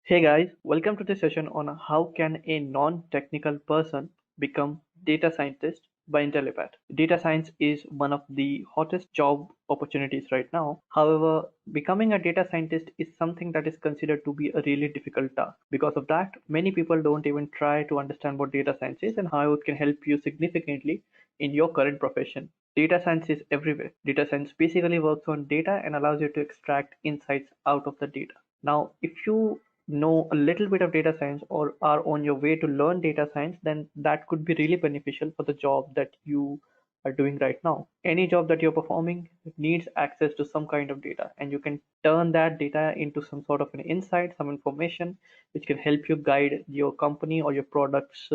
Hey guys, welcome to this session on how can a non-technical person become data scientist by Intellipaat. Data science is one of the hottest job opportunities right now. However, becoming a data scientist is something that is considered to be a really difficult task. Because of that, many people don't even try to understand what data science is and how it can help you significantly in your current profession. Data science is everywhere. Data science basically works on data and allows you to extract insights out of the data. Now, if you know a little bit of data science or are on your way to learn data science, then that could be really beneficial for the job that you are doing right now. Any job that you're performing needs access to some kind of data, and you can turn that data into some sort of an insight, some information which can help you guide your company or your product's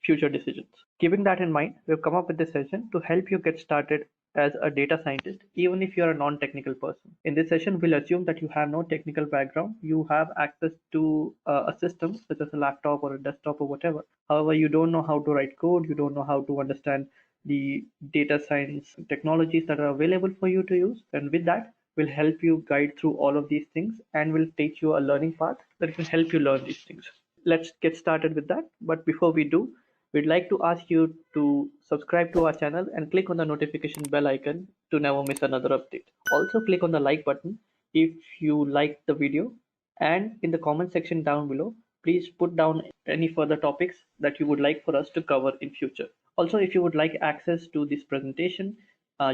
future decisions. Keeping that in mind, we've come up with this session to help you get started as a data scientist, even if you're a non-technical person. In this session, we'll assume that you have no technical background. You have access to a system such as a laptop or a desktop or whatever. However, you don't know how to write code. You don't know how to understand the data science technologies that are available for you to use. And with that, we'll help you guide through all of these things and we'll teach you a learning path that can help you learn these things. Let's get started with that. But before we do, we'd like to ask you to subscribe to our channel and click on the notification bell icon to never miss another update. Also click on the like button if you liked the video, and in the comment section down below, please put down any further topics that you would like for us to cover in future. Also, if you would like access to this presentation,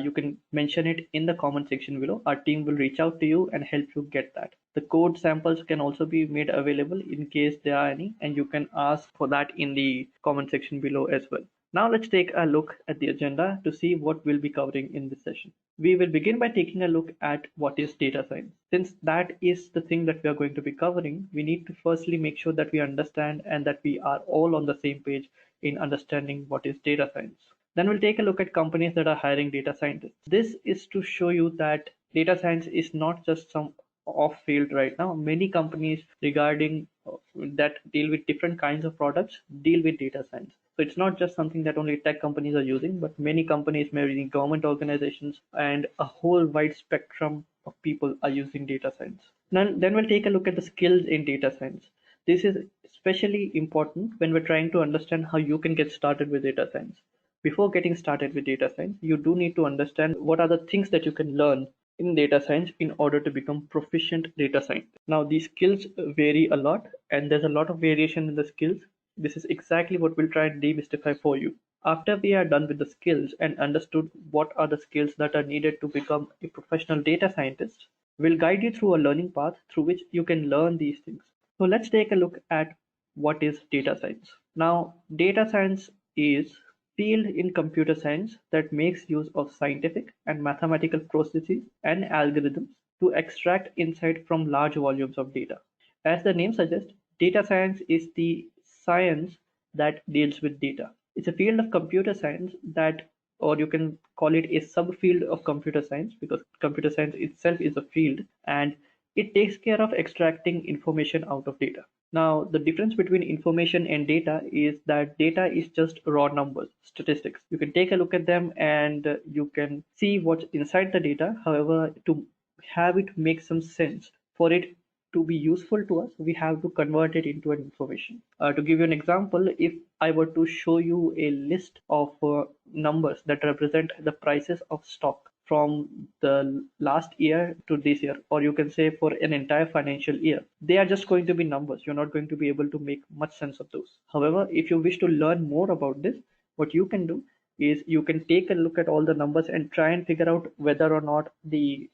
you can mention it in the comment section below. Our team will reach out to you and help you get that. The code samples can also be made available in case there are any, and you can ask for that in the comment section below as well. Now let's take a look at the agenda to see what we'll be covering in this session. We will begin by taking a look at what is data science. Since that is the thing that we are going to be covering, we need to firstly make sure that we understand and that we are all on the same page in understanding what is data science. Then we'll take a look at companies that are hiring data scientists. This is to show you that data science is not just some off field right now. Many companies regarding that deal with different kinds of products deal with data science. So it's not just something that only tech companies are using, but many companies, maybe government organizations, and a whole wide spectrum of people are using data science. Then we'll take a look at the skills in data science. This is especially important when we're trying to understand how you can get started with data science. Before getting started with data science, you do need to understand what are the things that you can learn in data science in order to become proficient data scientist. Now, these skills vary a lot, and there's a lot of variation in the skills. This is exactly what we'll try and demystify for you. After we are done with the skills and understood what are the skills that are needed to become a professional data scientist, we'll guide you through a learning path through which you can learn these things. So let's take a look at what is data science. Now, data science is field in computer science that makes use of scientific and mathematical processes and algorithms to extract insight from large volumes of data. As the name suggests, data science is the science that deals with data. It's a field of computer science that, or you can call it a subfield of computer science, because computer science itself is a field and it takes care of extracting information out of data. Now, the difference between information and data is that data is just raw numbers, statistics. You can take a look at them and you can see what's inside the data. However, to have it make some sense, for it to be useful to us, we have to convert it into an information. To give you an example, if I were to show you a list of numbers that represent the prices of stock from the last year to this year, or you can say for an entire financial year, they are just going to be numbers. You're not going to be able to make much sense of those. However, if you wish to learn more about this, what you can do is you can take a look at all the numbers and try and figure out whether or not the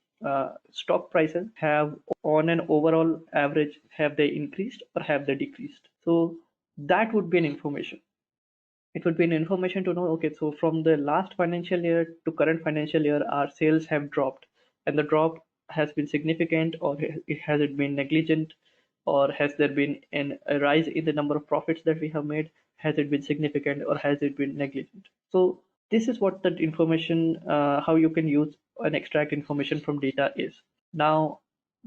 stock prices have, on an overall average, have they increased or have they decreased. So that would be an information. It would be an information to know, okay, so from the last financial year to current financial year, our sales have dropped, and the drop has been significant, or has it been negligent, or has there been a rise in the number of profits that we have made? Has it been significant or has it been negligent? So this is what that information, how you can use and extract information from data is. Now,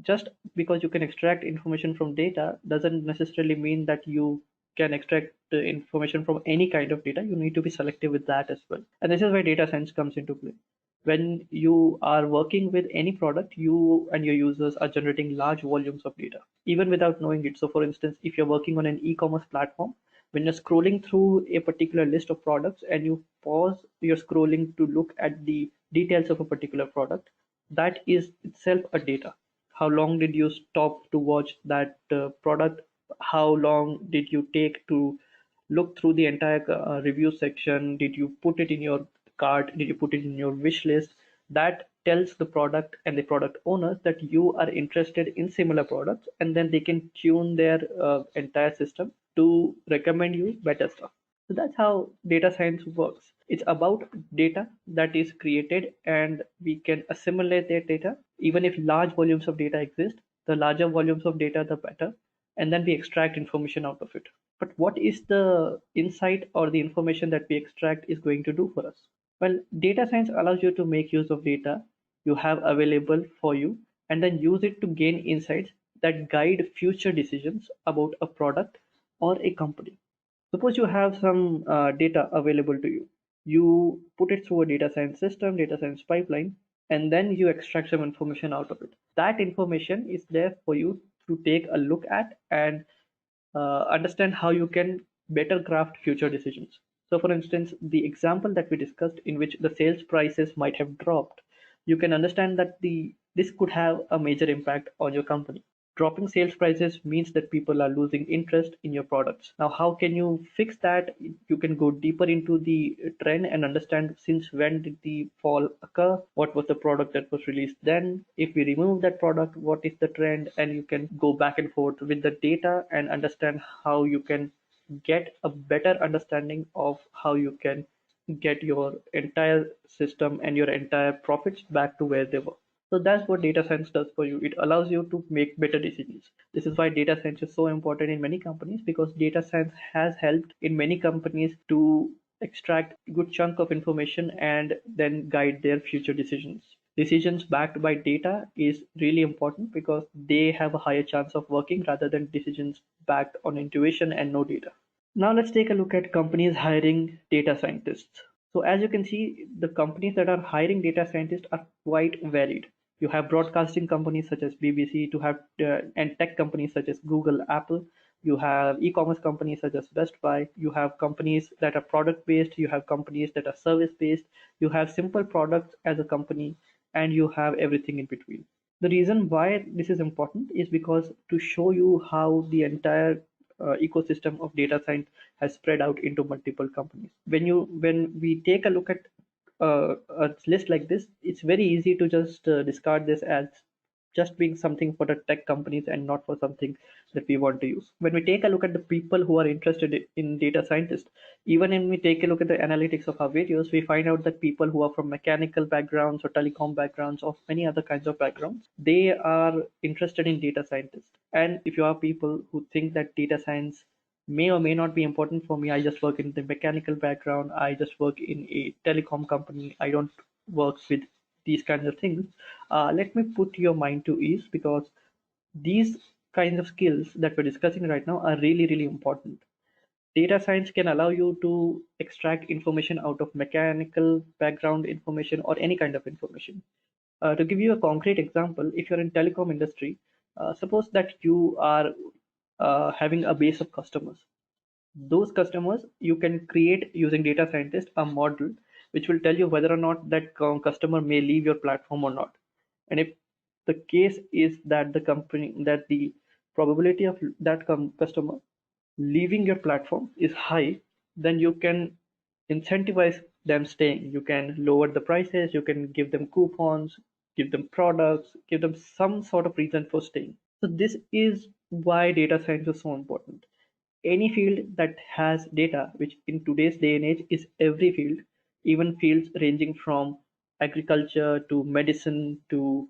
just because you can extract information from data doesn't necessarily mean that you can extract the information from any kind of data. You need to be selective with that as well. And this is where data science comes into play. When you are working with any product, you and your users are generating large volumes of data, even without knowing it. So, for instance, if you're working on an e-commerce platform, when you're scrolling through a particular list of products and you pause your scrolling to look at the details of a particular product, that is itself a data. How long did you stop to watch that product? How long did you take to look through the entire review section? Did you put it in your cart? Did you put it in your wish list? That tells the product and the product owners that you are interested in similar products, and then they can tune their entire system to recommend you better stuff. So that's how data science works. It's about data that is created, and we can assimilate that data. Even if large volumes of data exist, the larger volumes of data, the better, and then we extract information out of it. But what is the insight or the information that we extract is going to do for us? Well, data science allows you to make use of data you have available for you and then use it to gain insights that guide future decisions about a product or a company. Suppose you have some data available to you. You put it through a data science system, data science pipeline, and then you extract some information out of it. That information is there for you to take a look at and understand how you can better craft future decisions. So, for instance, the example that we discussed in which the sales prices might have dropped, you can understand that this could have a major impact on your company. Dropping sales prices means that people are losing interest in your products. Now, how can you fix that? You can go deeper into the trend and understand since when did the fall occur, what was the product that was released then, if we remove that product, what is the trend, and you can go back and forth with the data and understand how you can get a better understanding of how you can get your entire system and your entire profits back to where they were. So that's what data science does for you. It allows you to make better decisions. This is why data science is so important in many companies, because data science has helped in many companies to extract a good chunk of information and then guide their future decisions. Decisions backed by data is really important because they have a higher chance of working rather than decisions backed on intuition and no data. Now let's take a look at companies hiring data scientists. So as you can see, the companies that are hiring data scientists are quite varied. You have broadcasting companies such as BBC, to have and tech companies such as Google, Apple. You have e-commerce companies such as Best Buy. You have companies that are product based. You have companies that are service based. You have simple products as a company, and you have everything in between. The reason why this is important is because to show you how the entire ecosystem of data science has spread out into multiple companies. When we take a look at a list like this, it's very easy to just discard this as just being something for the tech companies and not for something that we want to use. When we take a look at the people who are interested in data scientists, even when we take a look at the analytics of our videos, we find out that people who are from mechanical backgrounds or telecom backgrounds or many other kinds of backgrounds, they are interested in data scientists. And if you are people who think that data science may or may not be important for me, I just work in the mechanical background, I just work in a telecom company, I don't work with these kinds of things, let me put your mind to ease, because these kinds of skills that we're discussing right now are really, really important. Data science can allow you to extract information out of mechanical background information or any kind of information. To give you a concrete example, if you're in telecom industry, suppose that you are having a base of customers. Those customers, you can create using data scientist a model which will tell you whether or not that customer may leave your platform or not. And if the case is that the probability of that customer leaving your platform is high, then you can incentivize them staying. You can lower the prices, you can give them coupons, give them products, give them some sort of reason for staying. So this is why data science is so important. Any field that has data, which in today's day and age is every field, even fields ranging from agriculture to medicine to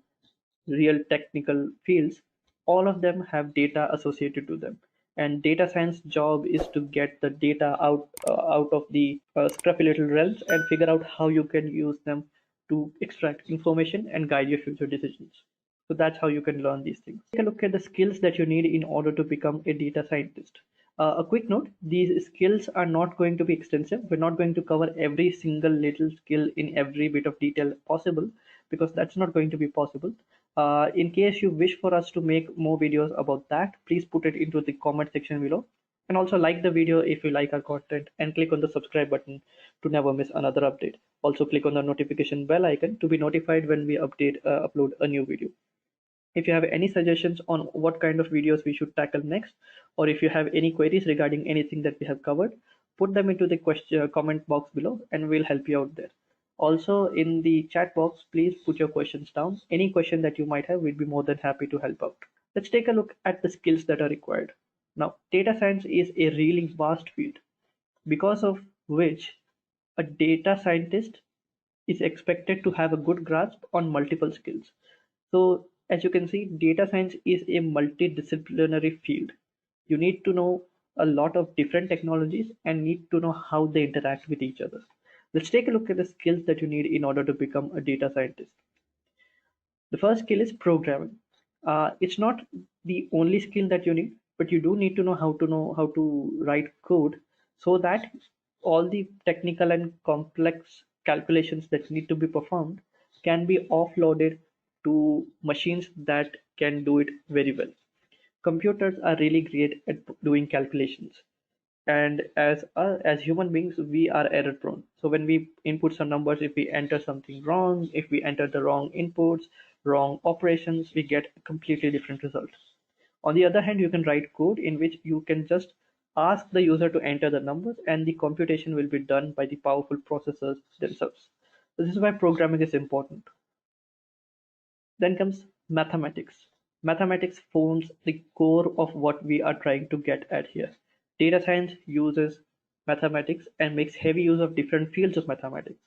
real technical fields, all of them have data associated to them. And data science job is to get the data out of the scruffy little realms and figure out how you can use them to extract information and guide your future decisions. So that's how you can learn these things. Take a look at the skills that you need in order to become a data scientist. A quick note, these skills are not going to be extensive. We're not going to cover every single little skill in every bit of detail possible because that's not going to be possible. In case you wish for us to make more videos about that, please put it into the comment section below. And also like the video if you like our content and click on the subscribe button to never miss another update. Also click on the notification bell icon to be notified when we upload a new video. If you have any suggestions on what kind of videos we should tackle next, or if you have any queries regarding anything that we have covered, put them into the comment box below and we'll help you out there. Also in the chat box, please put your questions down. Any question that you might have, we'd be more than happy to help out. Let's take a look at the skills that are required. Now, data science is a really vast field, because of which a data scientist is expected to have a good grasp on multiple skills. So as you can see, data science is a multidisciplinary field. You need to know a lot of different technologies and need to know how they interact with each other. Let's take a look at the skills that you need in order to become a data scientist. The first skill is programming. It's not the only skill that you need, but you do need to know how to write code so that all the technical and complex calculations that need to be performed can be offloaded to machines that can do it very well. Computers are really great at doing calculations, and as human beings we are error prone. So when we input some numbers, if we enter something wrong, if we enter the wrong inputs, wrong operations, we get a completely different result. On the other hand, you can write code in which you can just ask the user to enter the numbers and the computation will be done by the powerful processors themselves. So this is why programming is important. Then comes mathematics. Mathematics forms the core of what we are trying to get at here. Data science uses mathematics and makes heavy use of different fields of mathematics.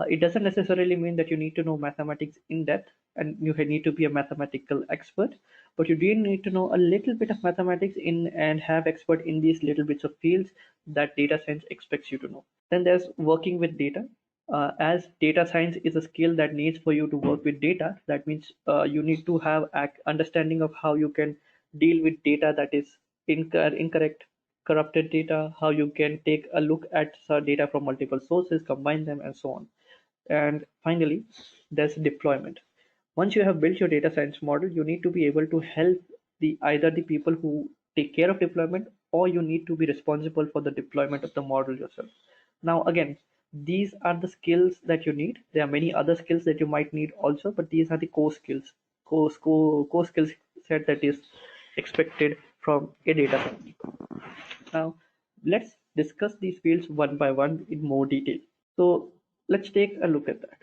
It doesn't necessarily mean that you need to know mathematics in depth and you need to be a mathematical expert, but you do need to know a little bit of mathematics in and have expert in these little bits of fields that data science expects you to know. Then there's working with data. As data science is a skill that needs for you to work with data, that means you need to have understanding of how you can deal with data that is incorrect, corrupted data, how you can take a look at data from multiple sources, combine them, and so on. And finally, there's deployment. Once you have built your data science model, you need to be able to help either the people who take care of deployment, or you need to be responsible for the deployment of the model yourself. Now, again, these are the skills that you need. There are many other skills that you might need also, but these are the core skills, core skills set that is expected from a data scientist. Now, let's discuss these fields one by one in more detail. So let's take a look at that.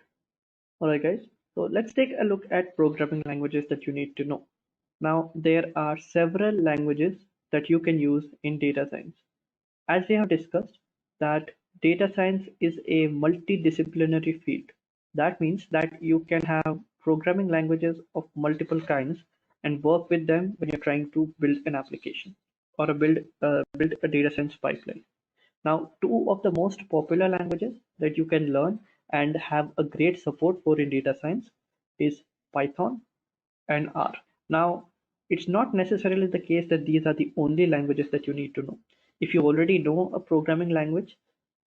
All right, guys. So let's take a look at programming languages that you need to know. Now, there are several languages that you can use in data science. As we have discussed, that data science is a multidisciplinary field. That means that you can have programming languages of multiple kinds and work with them when you're trying to build an application or build a data science pipeline. Now, two of the most popular languages that you can learn and have a great support for in data science is Python and R. Now, it's not necessarily the case that these are the only languages that you need to know. If you already know a programming language,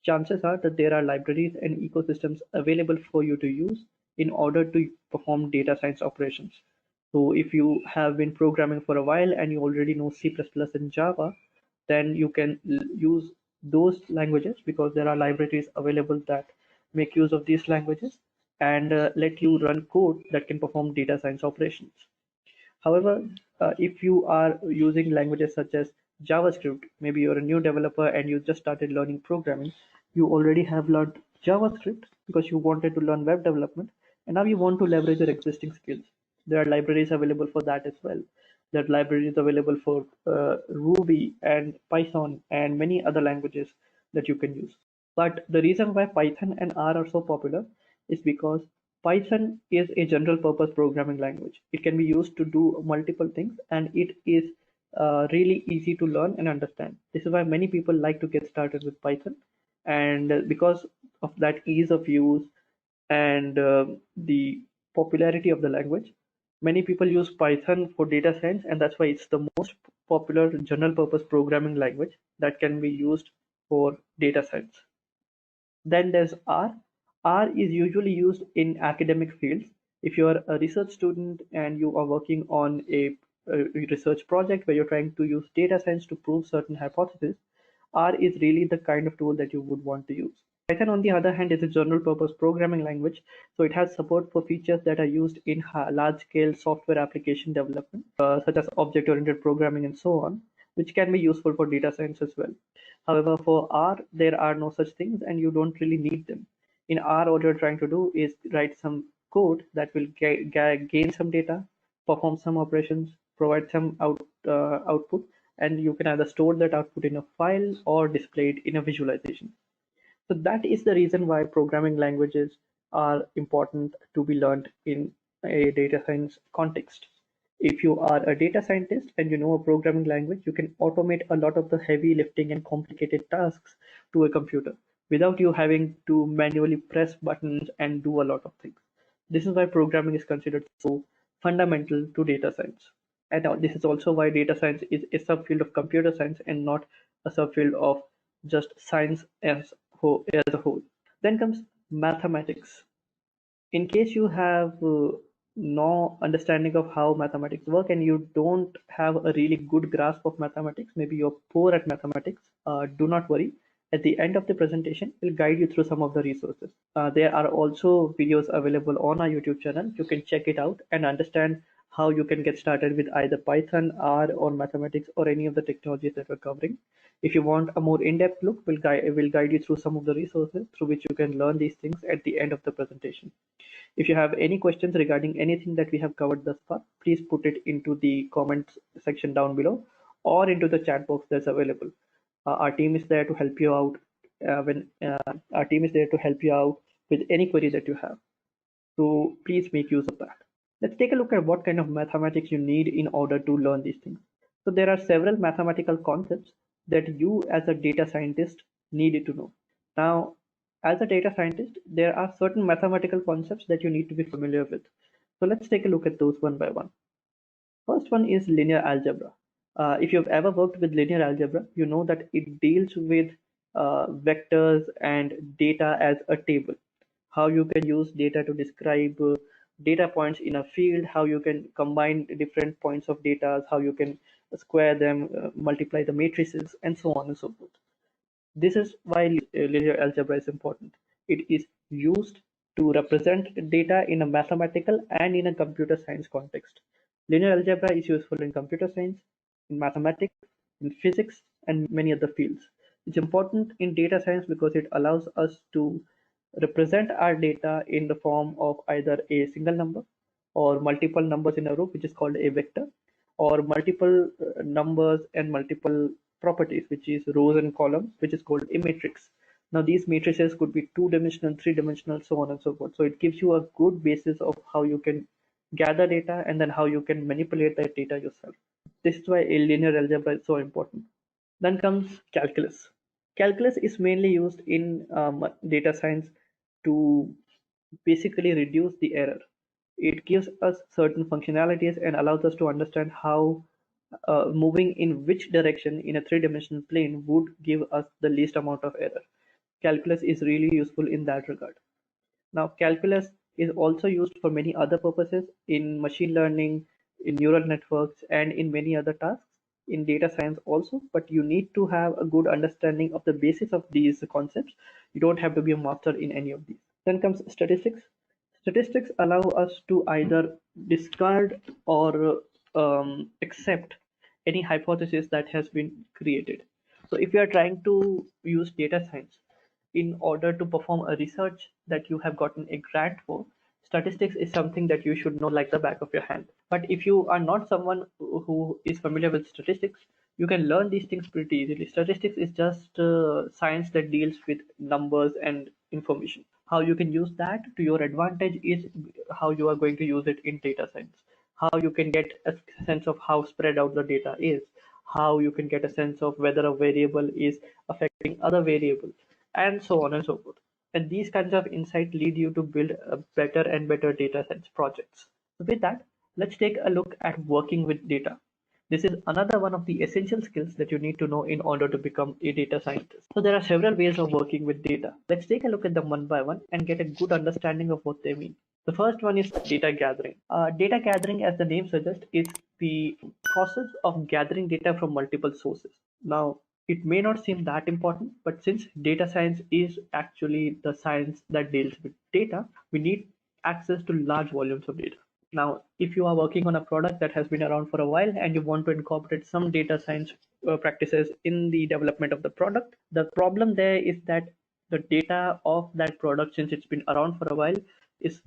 chances are that there are libraries and ecosystems available for you to use in order to perform data science operations. So if you have been programming for a while and you already know C++ and Java, then you can use those languages because there are libraries available that make use of these languages and let you run code that can perform data science operations. However, if you are using languages such as JavaScript, maybe you're a new developer and you just started learning programming, you already have learned JavaScript because you wanted to learn web development, and now you want to leverage your existing skills. There are libraries available for that as well. There are libraries available for Ruby and Python and many other languages that you can use. But the reason why Python and R are so popular is because Python is a general purpose programming language. It can be used to do multiple things and it is really easy to learn and understand. This is why many people like to get started with Python. And because of that ease of use and the popularity of the language, many people use Python for data science, and that's why it's the most popular general purpose programming language that can be used for data science. Then there's R. R is usually used in academic fields. If you're a research student and you are working on a research project where you're trying to use data science to prove certain hypotheses, R is really the kind of tool that you would want to use. Python, on the other hand, is a general purpose programming language, so it has support for features that are used in large scale software application development, such as object oriented programming and so on, which can be useful for data science as well. However, for R, there are no such things and you don't really need them. In R, what you're trying to do is write some code that will gain some data, perform some operations, provide some output, and you can either store that output in a file or display it in a visualization. So that is the reason why programming languages are important to be learned in a data science context. If you are a data scientist and you know a programming language, you can automate a lot of the heavy lifting and complicated tasks to a computer without you having to manually press buttons and do a lot of things. This is why programming is considered so fundamental to data science. And this is also why data science is a subfield of computer science and not a subfield of just science as a whole. Then comes mathematics. In case you have no understanding of how mathematics work and you don't have a really good grasp of mathematics, maybe you're poor at mathematics, do not worry. At the end of the presentation, we'll guide you through some of the resources. There are also videos available on our YouTube channel. You can check it out and understand how you can get started with either Python, R, or mathematics, or any of the technologies that we're covering. If you want a more in-depth look, we'll guide you through some of the resources through which you can learn these things at the end of the presentation. If you have any questions regarding anything that we have covered thus far, please put it into the comments section down below or into the chat box that's available. Our team is there to help you out our team is there to help you out with any query that you have. So please make use of that. Let's take a look at what kind of mathematics you need in order to learn these things. So there are several mathematical concepts that you as a data scientist need to know. Now, as a data scientist, there are certain mathematical concepts that you need to be familiar with. So let's take a look at those one by one. First one is linear algebra. If you've ever worked with linear algebra, you know that it deals with vectors and data as a table. How you can use data to describe data points in a field, how you can combine different points of data, how you can square them, multiply the matrices, and so on and so forth. This is why linear algebra is important. It is used to represent data in a mathematical and in a computer science context. Linear algebra is useful in computer science, in mathematics, in physics, and many other fields. It's important in data science because it allows us to represent our data in the form of either a single number or multiple numbers in a row, which is called a vector, or multiple numbers and multiple properties, which is rows and columns, which is called a matrix. Now these matrices could be two-dimensional, three-dimensional, so on and so forth. So it gives you a good basis of how you can gather data and then how you can manipulate that data yourself. This is why a linear algebra is so important. Then comes calculus. Calculus is mainly used in data science to basically reduce the error. It gives us certain functionalities and allows us to understand how moving in which direction in a three-dimensional plane would give us the least amount of error. Calculus is really useful in that regard. Now, calculus is also used for many other purposes in machine learning, in neural networks, and in many other tasks in data science also, but you need to have a good understanding of the basis of these concepts. You don't have to be a master in any of these. Then comes statistics. Statistics allow us to either discard or accept any hypothesis that has been created. So if you are trying to use data science in order to perform a research that you have gotten a grant for, statistics is something that you should know like the back of your hand. But if you are not someone who is familiar with statistics, you can learn these things pretty easily. Statistics is just science that deals with numbers and information. How you can use that to your advantage is how you are going to use it in data science. How you can get a sense of how spread out the data is, how you can get a sense of whether a variable is affecting other variables, and so on and so forth. And these kinds of insight lead you to build a better and better data science projects. So with that, let's take a look at working with data. This is another one of the essential skills that you need to know in order to become a data scientist. So there are several ways of working with data. Let's take a look at them one by one and get a good understanding of what they mean. The first one is data gathering. Data gathering, as the name suggests, is the process of gathering data from multiple sources. Now, it may not seem that important, but since data science is actually the science that deals with data, we need access to large volumes of data. Now, if you are working on a product that has been around for a while and you want to incorporate some data science practices in the development of the product, the problem there is that the data of that product, since it's been around for a while, is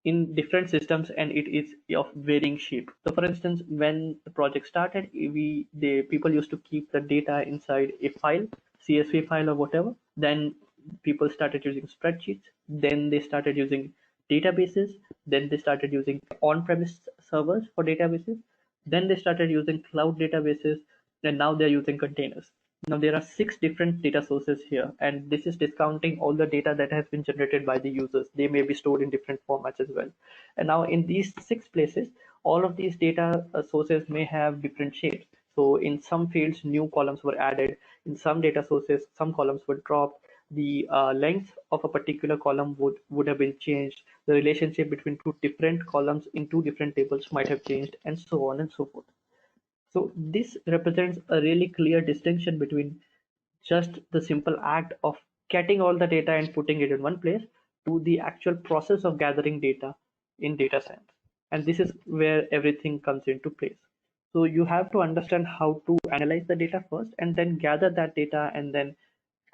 in different systems and it is of varying shape. So, for instance, when the project started, the people used to keep the data inside a file, CSV file or whatever. Then people started using spreadsheets. Then they started using databases. Then they started using on-premise servers for databases. Then they started using cloud databases, and now they're using containers. Now there are 6 different data sources here, and this is discounting all the data that has been generated by the users. They may be stored in different formats as well. And now in these 6 places, all of these data sources may have different shapes. So in some fields, new columns were added. In some data sources, some columns were dropped. The length of a particular column would have been changed. The relationship between 2 different columns in 2 different tables might have changed, and so on and so forth. So this represents a really clear distinction between just the simple act of getting all the data and putting it in one place to the actual process of gathering data in data science. And this is where everything comes into place. So you have to understand how to analyze the data first and then gather that data and then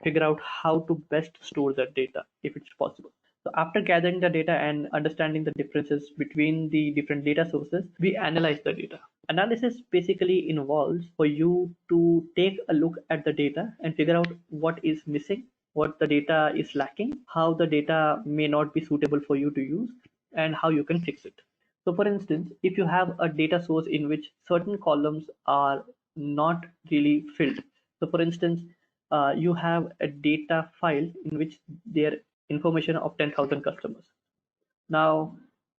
figure out how to best store that data if it's possible. So after gathering the data and understanding the differences between the different data sources, we analyze the data. Analysis basically involves for you to take a look at the data and figure out what is missing, what the data is lacking, how the data may not be suitable for you to use, and how you can fix it. So for instance, if you have a data source in which certain columns are not really filled. So for instance, you have a data file in which there information of 10,000 customers. Now,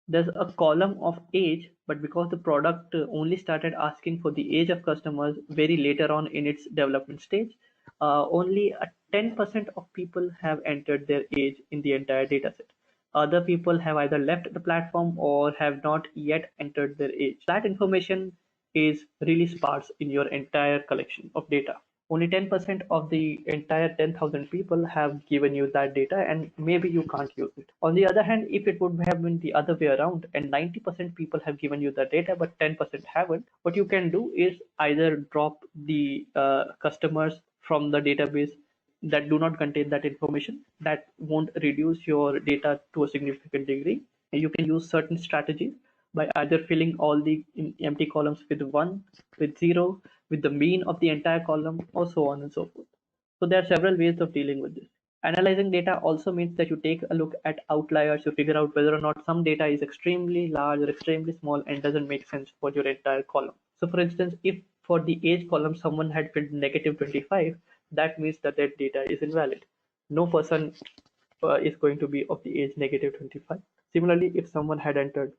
there's a column of age, but because the product only started asking for the age of customers very later on in its development stage, only 10% of people have entered their age in the entire dataset. Other people have either left the platform or have not yet entered their age. That information is really sparse in your entire collection of data. Only 10% of the entire 10,000 people have given you that data, and maybe you can't use it. On the other hand, if it would have been the other way around and 90% people have given you the data but 10% haven't, what you can do is either drop the customers from the database that do not contain that information. That won't reduce your data to a significant degree. You can use certain strategies by either filling all the empty columns with 1, with 0, with the mean of the entire column, or so on and so forth. So there are several ways of dealing with this. Analyzing data also means that you take a look at outliers to figure out whether or not some data is extremely large or extremely small and doesn't make sense for your entire column. So for instance, if for the age column someone had filled -25, that means that that data is invalid. No person is going to be of the age -25. Similarly, if someone had entered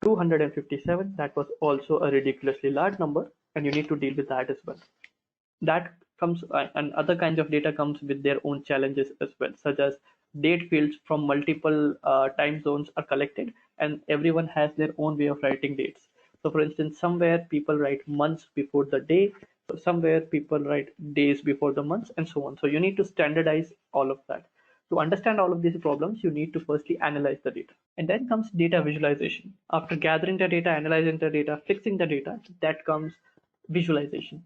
257, that was also a ridiculously large number, and you need to deal with that as well. That comes and other kinds of data comes with their own challenges as well, such as date fields from multiple time zones are collected, and everyone has their own way of writing dates. So for instance, somewhere people write months before the day, so somewhere people write days before the months, and so on. So you need to standardize all of that. To understand all of these problems, you need to firstly analyze the data. And then comes data visualization. After gathering the data, analyzing the data, fixing the data, that comes visualization.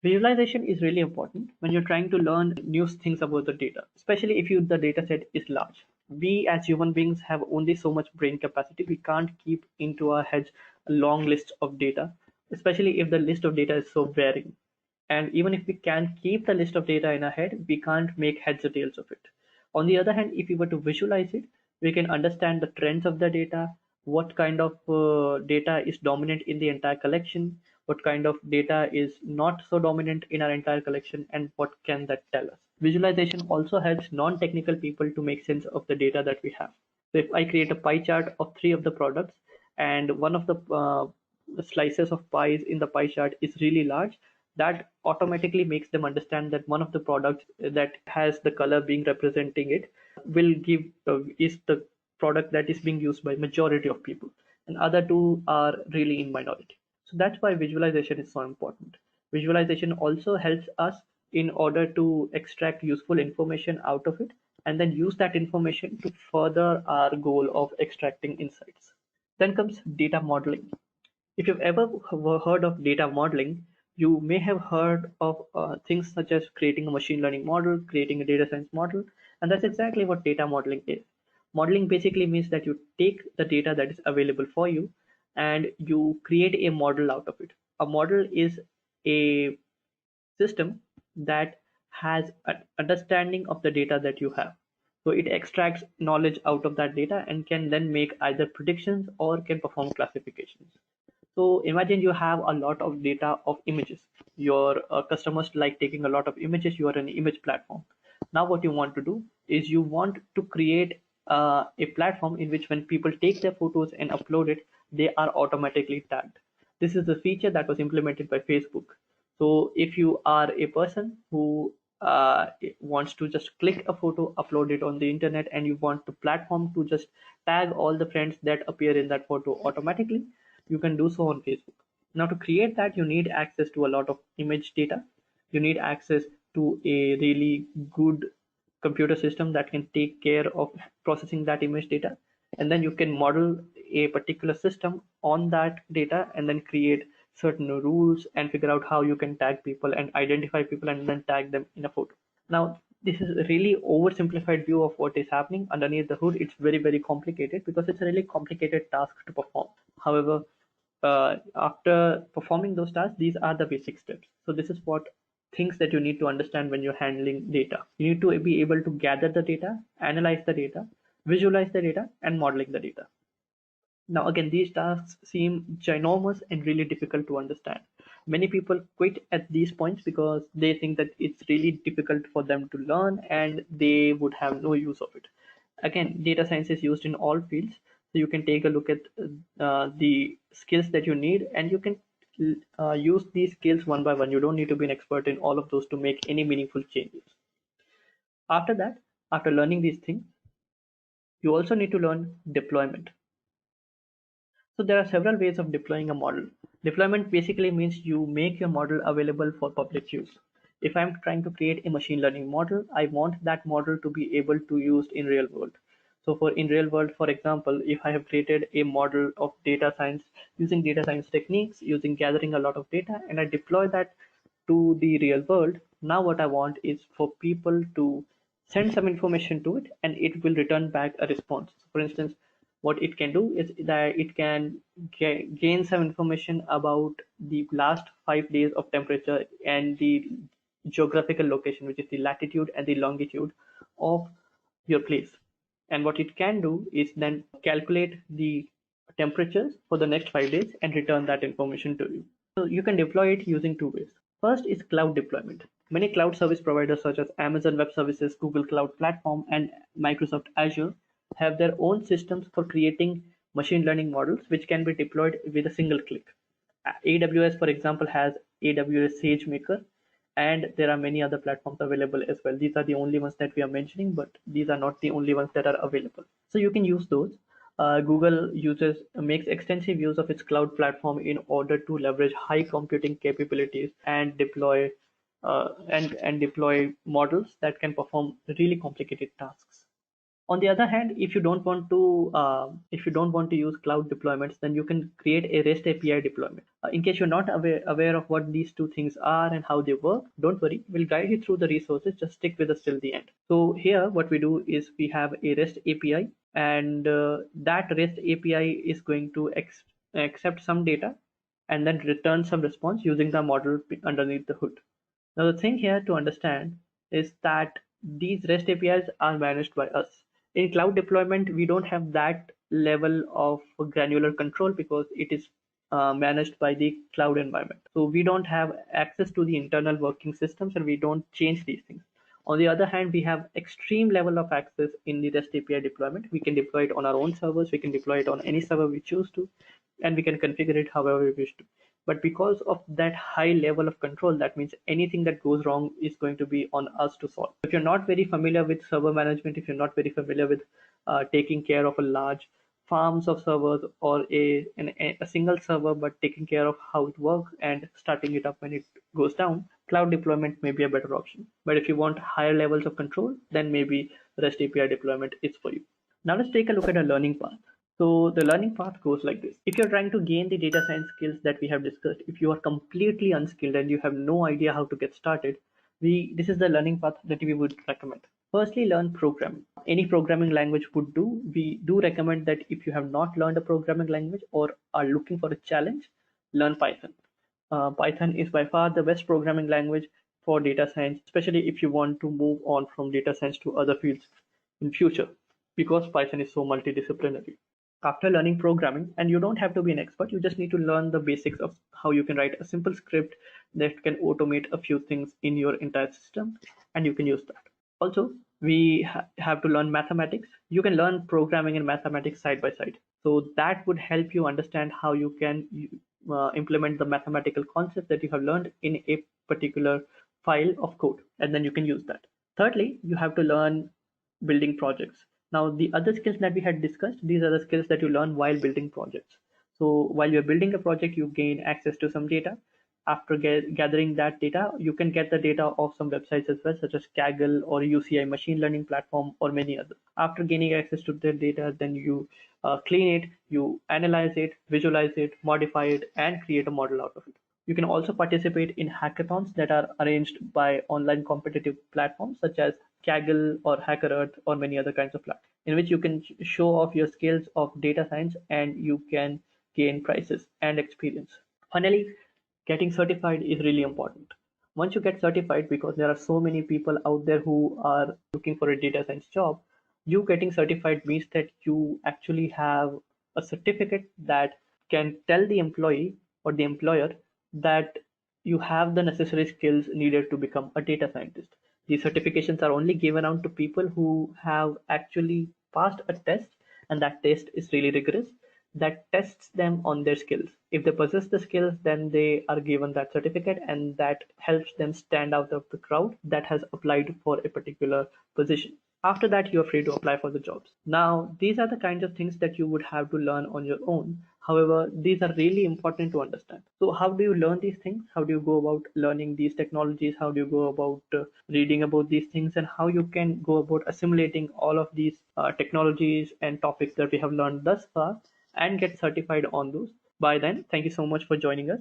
Visualization is really important when you're trying to learn new things about the data, especially if the data set is large. We as human beings have only so much brain capacity. We can't keep into our heads a long list of data, especially if the list of data is so varying. And even if we can keep the list of data in our head, we can't make heads or tails of it. On the other hand, if we were to visualize it, we can understand the trends of the data, what kind of data is dominant in the entire collection, what kind of data is not so dominant in our entire collection, and what can that tell us. Visualization also helps non-technical people to make sense of the data that we have. So if I create a pie chart of 3 of the products, and one of the slices of pies in the pie chart is really large, that automatically makes them understand that one of the products that has the color being representing it will give is the product that is being used by majority of people, and other two are really in minority. So that's why visualization is so important. Visualization also helps us in order to extract useful information out of it and then use that information to further our goal of extracting insights. Then comes data modeling. If you've ever heard of data modeling, you may have heard of things such as creating a machine learning model, creating a data science model, and that's exactly what data modeling is. Modeling basically means that you take the data that is available for you and you create a model out of it. A model is a system that has an understanding of the data that you have. So it extracts knowledge out of that data and can then make either predictions or can perform classifications. So imagine you have a lot of data of images. Your customers like taking a lot of images. You are an image platform. Now what you want to do is you want to create a platform in which when people take their photos and upload it, they are automatically tagged. This is the feature that was implemented by Facebook. So if you are a person who wants to just click a photo, upload it on the internet, and you want the platform to just tag all the friends that appear in that photo automatically, you can do so on Facebook. Now to create that, you need access to a lot of image data. You need access to a really good computer system that can take care of processing that image data. And then you can model a particular system on that data and then create certain rules and figure out how you can tag people and identify people and then tag them in a photo. Now, this is a really oversimplified view of what is happening underneath the hood. It's very, very complicated because it's a really complicated task to perform. However, after performing those tasks, these are the basic steps. So this is what things that you need to understand when you're handling data. You need to be able to gather the data, analyze the data, visualize the data, and modeling the data. Now, again, these tasks seem ginormous and really difficult to understand. Many people quit at these points because they think that it's really difficult for them to learn and they would have no use of it. Again, data science is used in all fields, so you can take a look at the skills that you need and you can use these skills one by one. You don't need to be an expert in all of those to make any meaningful changes. After that, after learning these things, you also need to learn deployment. So there are several ways of deploying a model. Deployment basically means you make your model available for public use. If I'm trying to create a machine learning model, I want that model to be able to use in real world. So for in real world, for example, if I have created a model of data science using data science techniques, using gathering a lot of data, and I deploy that to the real world, now what I want is for people to send some information to it and it will return back a response. For instance, what it can do is that it can gain some information about the last 5 days of temperature and the geographical location, which is the latitude and the longitude of your place. And what it can do is then calculate the temperatures for the next 5 days and return that information to you. So you can deploy it using two ways. First is cloud deployment. Many cloud service providers such as Amazon Web Services, Google Cloud Platform, and Microsoft Azure have their own systems for creating machine learning models which can be deployed with a single click. AWS, for example, has AWS SageMaker, and there are many other platforms available as well. These are the only ones that we are mentioning, but these are not the only ones that are available. So you can use those. Google makes extensive use of its cloud platform in order to leverage high computing capabilities and deploy models that can perform really complicated tasks. On the other hand, if you don't want to use cloud deployments, then you can create a REST API deployment. In case you're not aware of what these two things are and how they work, don't worry, we'll guide you through the resources. Just stick with us till the end. So here, what we do is we have a REST API, and that REST API is going to accept some data and then return some response using the model underneath the hood. Now, the thing here to understand is that these REST APIs are managed by us. In cloud deployment, we don't have that level of granular control because it is managed by the cloud environment. So we don't have access to the internal working systems and we don't change these things. On the other hand, we have extreme level of access in the REST API deployment. We can deploy it on our own servers. We can deploy it on any server we choose to. and we can configure it however we wish to. But because of that high level of control, that means anything that goes wrong is going to be on us to solve. If you're not very familiar with server management, if you're not very familiar with taking care of a large farms of servers, or a single server, but taking care of how it works and starting it up when it goes down, cloud deployment may be a better option. But if you want higher levels of control, then maybe REST API deployment is for you. Now let's take a look at a learning path. So the learning path goes like this. If you're trying to gain the data science skills that we have discussed, if you are completely unskilled and you have no idea how to get started, this is the learning path that we would recommend. Firstly, learn programming. Any programming language would do. We do recommend that if you have not learned a programming language or are looking for a challenge, learn Python. Python is by far the best programming language for data science, especially if you want to move on from data science to other fields in future, because Python is so multidisciplinary. After learning programming, and you don't have to be an expert, you just need to learn the basics of how you can write a simple script that can automate a few things in your entire system, and you can use that. Also, we have to learn mathematics. You can learn programming and mathematics side by side. So that would help you understand how you can implement the mathematical concept that you have learned in a particular file of code, and then you can use that. Thirdly, you have to learn building projects. Now, the other skills that we had discussed, these are the skills that you learn while building projects. So while you're building a project, you gain access to some data. After gathering that data, you can get the data of some websites as well, such as Kaggle or UCI machine learning platform or many others. After gaining access to the data, then you clean it, you analyze it, visualize it, modify it, and create a model out of it. You can also participate in hackathons that are arranged by online competitive platforms such as Kaggle or HackerEarth or many other kinds of platforms, in which you can show off your skills of data science and you can gain prizes and experience. Finally, getting certified is really important. Once you get certified, because there are so many people out there who are looking for a data science job, you getting certified means that you actually have a certificate that can tell the employee or the employer that you have the necessary skills needed to become a data scientist. These certifications are only given out to people who have actually passed a test, and that test is really rigorous, that tests them on their skills. If they possess the skills, then they are given that certificate, and that helps them stand out of the crowd that has applied for a particular position. After that, you're free to apply for the jobs. Now, these are the kinds of things that you would have to learn on your own. However, these are really important to understand. So how do you learn these things? How do you go about learning these technologies? How do you go about reading about these things, and how you can go about assimilating all of these technologies and topics that we have learned thus far and get certified on those? By then, thank you so much for joining us.